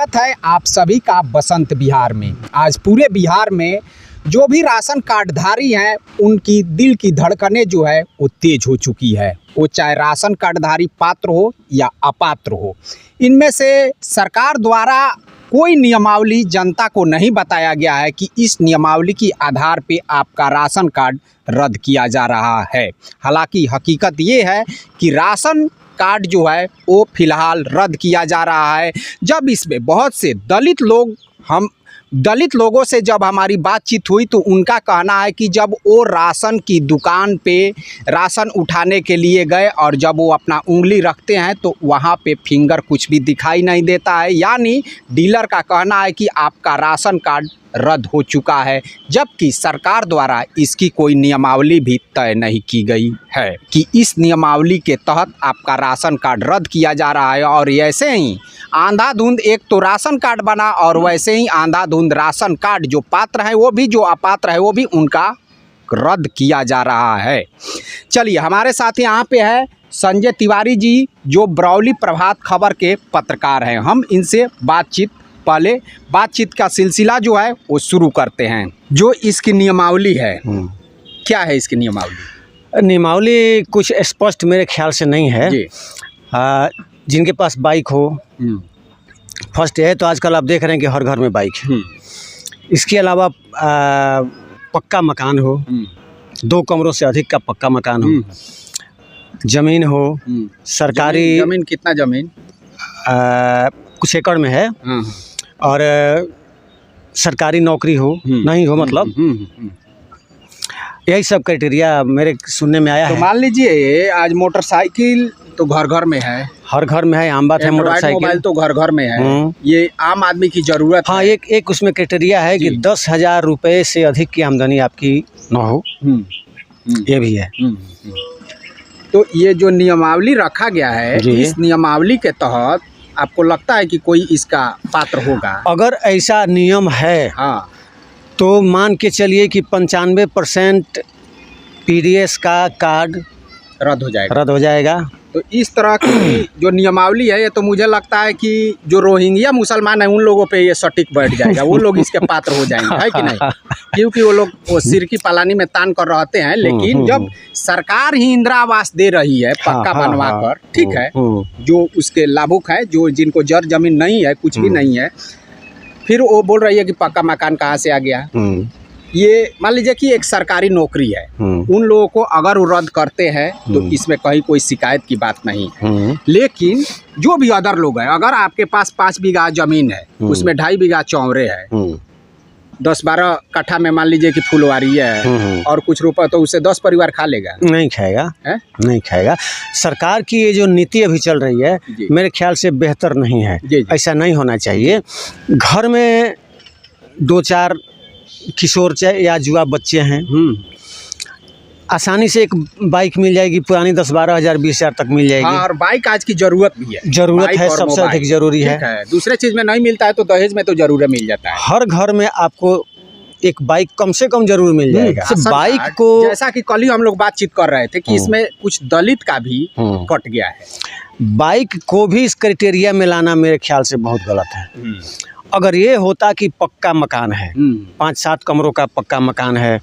स्वागत है आप सभी का बसंत बिहार में। आज पूरे बिहार में जो भी राशन कार्डधारी हैं उनकी दिल की धड़कनें जो है वो तेज हो चुकी है। वो चाहे राशन कार्डधारी पात्र हो या अपात्र हो, इनमें से सरकार द्वारा कोई नियमावली जनता को नहीं बताया गया है कि इस नियमावली के आधार पे आपका राशन कार्ड रद्द किया जा रहा है। हालांकि हकीकत ये है कि राशन कार्ड जो है वो फिलहाल रद्द किया जा रहा है। जब इसमें बहुत से दलित लोगों से जब हमारी बातचीत हुई तो उनका कहना है कि जब वो राशन की दुकान पे राशन उठाने के लिए गए और जब वो अपना उंगली रखते हैं तो वहाँ पे फिंगर कुछ भी दिखाई नहीं देता है। यानी डीलर का कहना है कि आपका राशन कार्ड रद्द हो चुका है, जबकि सरकार द्वारा इसकी कोई नियमावली भी तय नहीं की गई है कि इस नियमावली के तहत आपका राशन कार्ड रद्द किया जा रहा है। और ऐसे ही आंधाधुंध एक तो राशन कार्ड बना और वैसे ही आंधाधुंध राशन कार्ड जो पात्र है वो भी, जो अपात्र है वो भी, उनका रद्द किया जा रहा है। चलिए, हमारे साथ यहाँ पे है संजय तिवारी जी, जो बरौली प्रभात खबर के पत्रकार हैं। हम इनसे बातचीत का सिलसिला जो है वो शुरू करते हैं। जो इसकी नियमावली है, क्या है इसकी नियमावली? नियमावली कुछ स्पष्ट मेरे ख्याल से नहीं है जी। जिनके पास बाइक हो, फर्स्ट है तो आजकल आप देख रहे हैं कि हर घर में बाइक है। इसके अलावा पक्का मकान हो, 2 कमरों से अधिक का पक्का मकान हो, जमीन हो, सरकारी जमीन कितना जमीन? कुछ एकड़ में है, और सरकारी नौकरी हो नहीं हो, मतलब यही सब क्राइटेरिया मेरे सुनने में आया है। तो मान लीजिए आज मोटरसाइकिल तो घर घर में है, हर घर में है, आम बात है। मोबाइल तो घर घर में है, ये आम आदमी की जरूरत है। एक उसमें क्राइटेरिया है कि 10,000 रुपये से अधिक की आमदनी आपकी न हो, ये भी है। तो ये जो नियमावली रखा गया है, इस नियमावली के तहत आपको लगता है कि कोई इसका पात्र होगा? अगर ऐसा नियम है, हाँ, तो मान के चलिए कि 95% पीडीएस का कार्ड रद्द हो जाएगा। तो इस तरह की जो नियमावली है, ये तो मुझे लगता है कि जो रोहिंग्या मुसलमान है उन लोगों पे ये सटीक बैठ जाएगा, वो लोग इसके पात्र हो जाएंगे, है कि नहीं? क्योंकि वो लोग वो सिर की पालानी में तान कर रहते हैं। लेकिन जब सरकार ही इंदिरा आवास दे रही है पक्का बनवा कर, ठीक है, जो उसके लाभुक है, जो जिनको जर जमीन नहीं है, कुछ भी नहीं है, फिर वो बोल रही है कि पक्का मकान कहाँ से आ गया? ये मान लीजिए कि एक सरकारी नौकरी है, उन लोगों को अगर वो रद्द करते हैं तो इसमें कहीं कोई शिकायत की बात नहीं है। लेकिन जो भी अदर लोग हैं, अगर आपके पास 5 बीघा जमीन है, उसमें 2.5 बीघा चौरे है, 10-12 कट्ठा में मान लीजिए कि फुलवारी है और कुछ रुपए, तो उससे 10 परिवार खा लेगा? नहीं खाएगा, नहीं खाएगा। सरकार की ये जो नीति अभी चल रही है मेरे ख्याल से बेहतर नहीं है। ऐसा नहीं होना चाहिए। घर में 2-4 किशोर या जुआ बच्चे हैं, आसानी से एक बाइक मिल जाएगी, पुरानी 10-12 हज़ार 20 हज़ार तक मिल जाएगी। और बाइक आज की जरूरत भी है, सबसे अधिक जरूरी है। दूसरे चीज में नहीं मिलता है तो दहेज में तो जरूर मिल जाता है। हर घर में आपको एक बाइक कम से कम जरूर मिल जाएगा। बाइक को, जैसा कि कल ही हम लोग बातचीत कर रहे थे कि इसमें कुछ दलित का भी कट गया है। बाइक को भी इस क्राइटेरिया में लाना मेरे ख्याल से बहुत गलत है। अगर ये होता कि पक्का मकान है, 5-7 कमरों का पक्का मकान है,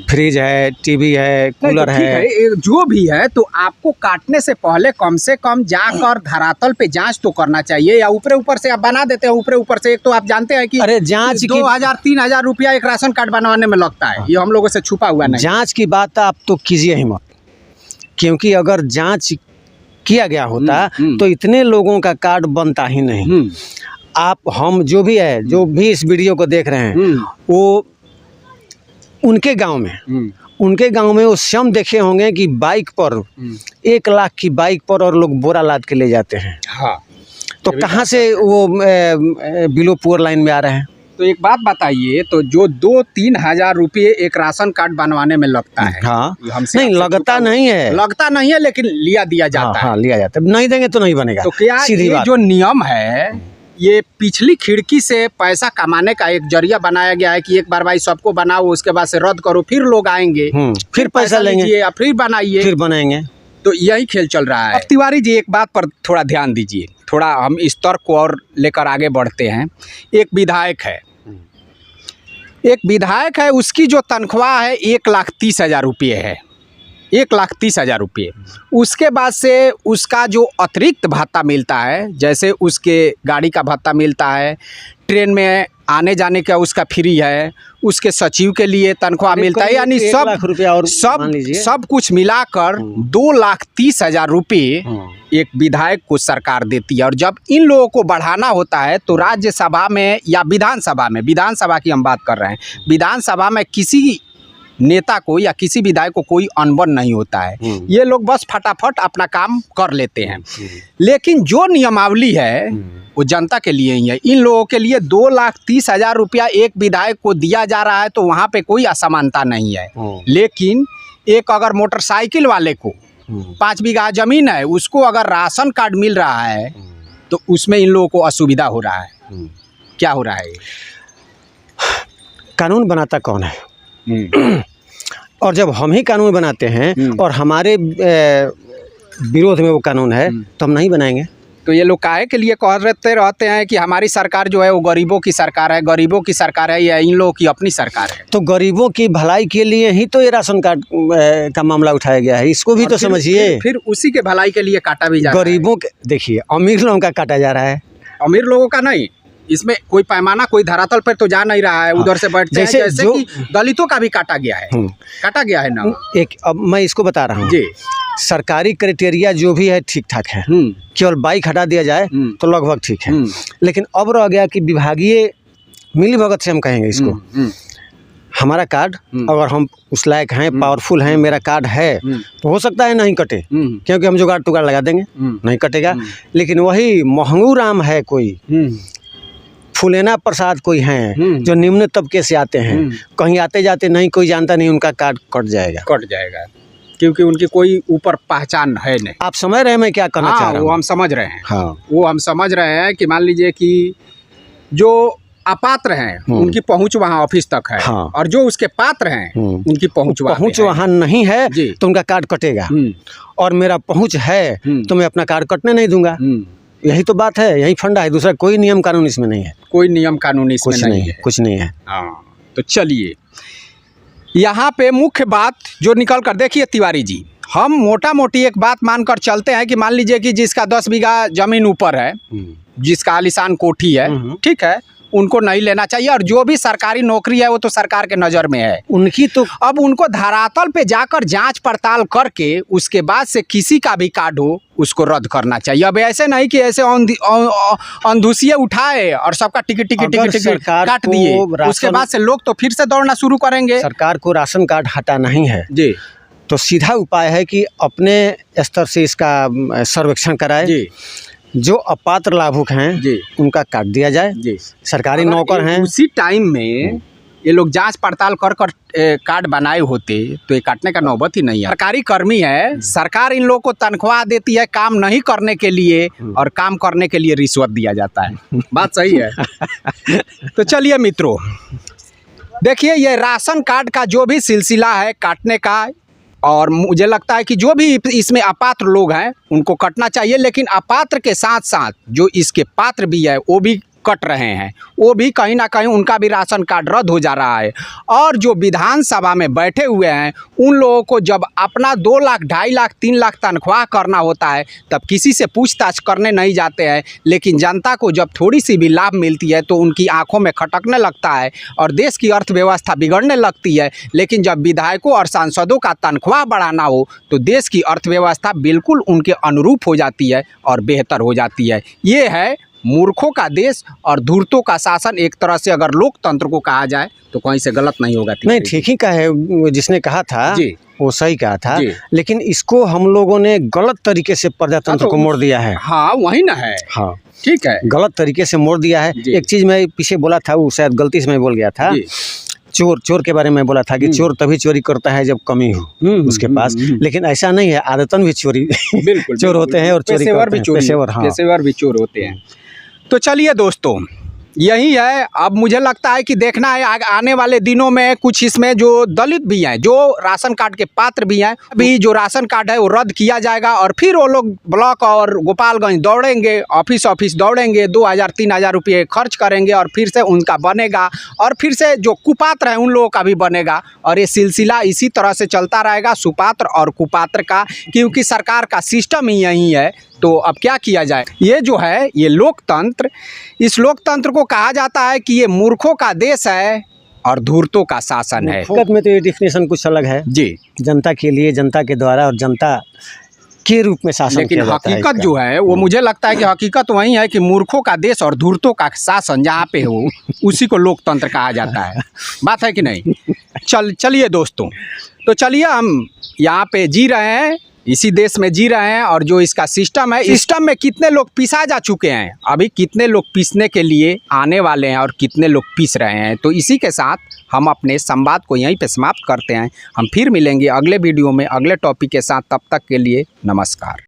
फ्रिज है, टीवी है, कूलर है, जो भी है, तो आपको काटने से पहले कम से कम जाकर धरातल पे जांच तो करना चाहिए। या ऊपर से आप बना देते हैं, ऊपर से। एक तो आप जानते हैं कि अरे जांच 2,000-3,000 रुपया एक राशन कार्ड बनवाने में लगता है, ये हम लोगों से छुपा हुआ नहीं। जाँच की बात आप तो कीजिए ही मत, क्योंकि अगर जाँच किया गया होता तो इतने लोगों का कार्ड बनता ही नहीं। हम जो भी है, जो भी इस वीडियो को देख रहे हैं, वो उनके गांव में वो स्वयं देखे होंगे कि बाइक पर 1 लाख की बाइक पर और लोग बोरा लाद के ले जाते हैं। हाँ, तो कहाँ से वो बिलो पुअर लाइन में आ रहे हैं? तो एक बात बताइए, तो जो 2-3 हज़ार रुपये एक राशन कार्ड बनवाने में लगता है, हाँ, नहीं लगता नहीं है, लेकिन दिया जाता है। हाँ, लिया जाता है। नहीं देंगे तो नहीं बनेगा। तो क्या ये जो नियम है, ये पिछली खिड़की से पैसा कमाने का एक जरिया बनाया गया है कि एक बार भाई सबको बनाओ, उसके बाद से रद्द करो, फिर लोग आएंगे, फिर पैसा लेंगे, या फिर बनाइए, फिर बनाएंगे? तो यही खेल चल रहा है। अब तिवारी जी एक बात पर थोड़ा ध्यान दीजिए, थोड़ा हम इस तर्क को और लेकर आगे बढ़ते हैं। एक विधायक है, उसकी जो तनख्वाह है 1,30,000 रुपये है, 1,30,000 रुपये। उसके बाद से उसका जो अतिरिक्त भत्ता मिलता है, जैसे उसके गाड़ी का भत्ता मिलता है, ट्रेन में आने जाने का उसका फ्री है, उसके सचिव के लिए तनख्वाह मिलता है, यानी सब कुछ मिलाकर 2,30,000 रुपये एक विधायक को सरकार देती है। और जब इन लोगों को बढ़ाना होता है तो राज्यसभा में या विधानसभा की हम बात कर रहे हैं, विधानसभा में किसी नेता को या किसी विधायक को कोई अनबन नहीं होता है। ये लोग बस फटाफट अपना काम कर लेते हैं। लेकिन जो नियमावली है वो जनता के लिए ही है। इन लोगों के लिए 2,30,000 रुपया एक विधायक को दिया जा रहा है तो वहाँ पे कोई असमानता नहीं है। लेकिन एक अगर मोटरसाइकिल वाले को 5 बीघा जमीन है, उसको अगर राशन कार्ड मिल रहा है तो उसमें इन लोगों को असुविधा हो रहा है। क्या हो रहा है? कानून बनाता कौन है? और जब हम ही कानून बनाते हैं और हमारे विरोध में वो कानून है तो हम नहीं बनाएंगे। तो ये लोग काहे के लिए कहते रहते हैं कि हमारी सरकार जो है वो गरीबों की सरकार है, गरीबों की सरकार है, या इन लोगों की अपनी सरकार है? तो गरीबों की भलाई के लिए ही तो ये राशन कार्ड का मामला उठाया गया है, इसको भी तो समझिए। फिर उसी के भलाई के लिए काटा भी जा रहा है। गरीबों के, देखिए अमीर लोगों का काटा जा रहा है, अमीर लोगों का नहीं। इसमें कोई पैमाना, कोई धरातल पर तो जा नहीं रहा है। उधर से बैठते हैं, जैसे कि दलितों का भी काटा गया है ना। अब मैं इसको बता रहा हूँ जी, सरकारी क्राइटेरिया जो भी है ठीक ठाक है, केवल बाइक हटा दिया जाए तो लगभग ठीक है। लेकिन अब रह गया कि विभागीय मिलीभगत से हम कहेंगे इसको, हमारा कार्ड अगर हम उस लायक हैं, पावरफुल हैं, मेरा कार्ड है, तो हो सकता है नहीं कटे, क्योंकि हम जुगाड़ टुगाड़ लगा देंगे, नहीं कटेगा। लेकिन वही महंगू राम है, कोई फुलेना प्रसाद कोई हैं जो निम्न तबके से आते हैं, कहीं आते जाते नहीं कोई जानता नहीं, उनका कार्ड कट जाएगा क्योंकि उनकी कोई ऊपर पहचान है नहीं। आप समझ रहे हैं मैं क्या कहना चाह रहा हूँ? वो हम समझ रहे हैं। हाँ, वो हम समझ रहे हैं कि मान लीजिए कि जो अपात्र हैं उनकी पहुंच वहां ऑफिस तक है। हाँ। और जो उसके पात्र हैं उनकी पहुंच वहां नहीं है तो उनका कार्ड कटेगा। और मेरा पहुंच है तो मैं अपना कार्ड कटने नहीं दूंगा। यही तो बात है, यही फंडा है, दूसरा कोई नियम कानून इसमें नहीं है। कोई नियम कानून इसमें नहीं है, कुछ नहीं है। हाँ, तो चलिए यहाँ पे मुख्य बात जो निकल कर, देखिए तिवारी जी, हम मोटा मोटी एक बात मानकर चलते हैं कि मान लीजिए कि जिसका 10 बीघा जमीन ऊपर है, जिसका आलीशान कोठी है, ठीक है, उनको नहीं लेना चाहिए। और जो भी सरकारी नौकरी है वो तो सरकार के नज़र में है उनकी, तो अब उनको धरातल पे जाकर जांच पड़ताल करके उसके बाद से किसी का भी कार्ड हो उसको रद्द करना चाहिए। अब ऐसे नहीं कि ऐसे अंधुसिये उठाए और सबका टिकट काट दिए, उसके बाद से लोग तो फिर से दौड़ना शुरू करेंगे। सरकार को राशन कार्ड हटाना ही है जी, तो सीधा उपाय है कि अपने स्तर से इसका सर्वेक्षण कराए जी। जो अपात्र लाभुक हैं जी, उनका काट दिया जाए जी। सरकारी नौकर हैं, उसी टाइम में ये लोग जांच पड़ताल कर कार्ड बनाए होते तो ये काटने का नौबत ही नहीं है। सरकारी कर्मी है, सरकार इन लोगों को तनख्वाह देती है काम नहीं करने के लिए, और काम करने के लिए रिश्वत दिया जाता है। बात सही है। तो चलिए मित्रों, देखिए ये राशन कार्ड का जो भी सिलसिला है काटने का, और मुझे लगता है कि जो भी इसमें अपात्र लोग हैं उनको कटना चाहिए। लेकिन अपात्र के साथ साथ जो इसके पात्र भी है वो भी कट रहे हैं, वो भी कहीं ना कहीं उनका भी राशन कार्ड रद्द हो जा रहा है। और जो विधानसभा में बैठे हुए हैं उन लोगों को जब अपना 2 लाख, 2.5 लाख, 3 लाख तनख्वाह करना होता है तब किसी से पूछताछ करने नहीं जाते हैं। लेकिन जनता को जब थोड़ी सी भी लाभ मिलती है तो उनकी आंखों में खटकने लगता है और देश की अर्थव्यवस्था बिगड़ने लगती है। लेकिन जब विधायकों और सांसदों का तनख्वाह बढ़ाना हो तो देश की अर्थव्यवस्था बिल्कुल उनके अनुरूप हो जाती है और बेहतर हो जाती है। ये है मूर्खों का देश और धूर्तों का शासन। एक तरह से अगर लोकतंत्र को कहा जाए तो कहीं से गलत नहीं होगा। नहीं, ठीक ही कहा है, जिसने कहा था जी, वो सही कहा था। लेकिन इसको हम लोगों ने गलत तरीके से प्रजातंत्र को मोड़ दिया है। हाँ, वही ना है। हाँ, ठीक है, गलत तरीके से मोड़ दिया है। एक चीज़ मैं पीछे बोला था, वो शायद गलती से मैं बोल गया था, चोर के बारे में बोला था कि चोर तभी चोरी करता है जब कमी हो उसके पास। लेकिन ऐसा नहीं है, आदतन भी चोरी चोर होते हैं और चोरी पेशेवर भी चोर होते हैं। तो चलिए दोस्तों, यही है। अब मुझे लगता है कि देखना है आने वाले दिनों में कुछ इसमें जो दलित भी हैं, जो राशन कार्ड के पात्र भी हैं, अभी जो राशन कार्ड है वो रद्द किया जाएगा और फिर वो लोग ब्लॉक और गोपालगंज दौड़ेंगे, ऑफिस दौड़ेंगे, 2000-3000 रुपये खर्च करेंगे और फिर से उनका बनेगा और फिर से जो कुपात्र है उन लोगों का भी बनेगा और ये सिलसिला इसी तरह से चलता रहेगा, सुपात्र और कुपात्र का, क्योंकि सरकार का सिस्टम ही यही है। तो अब क्या किया जाए? ये जो है ये लोकतंत्र, इस लोकतंत्र को कहा जाता है कि ये मूर्खों का देश है और धूर्तों का शासन है। हकीकत में तो ये डिफिनेशन कुछ अलग है जी, जनता के लिए, जनता के द्वारा और जनता के रूप में शासन लेकिन किया जाता है हकीकत इसका। जो है वो मुझे लगता है कि हकीकत वही है कि मूर्खों का देश और धूर्तों का शासन जहाँ पे हो उसी को लोकतंत्र कहा जाता है। बात है कि नहीं? चलिए दोस्तों, तो चलिए हम यहाँ पे जी रहे हैं, इसी देश में जी रहे हैं और जो इसका सिस्टम है, सिस्टम में कितने लोग पिसा जा चुके हैं, अभी कितने लोग पीसने के लिए आने वाले हैं और कितने लोग पीस रहे हैं। तो इसी के साथ हम अपने संवाद को यहीं पे समाप्त करते हैं। हम फिर मिलेंगे अगले वीडियो में अगले टॉपिक के साथ। तब तक के लिए नमस्कार।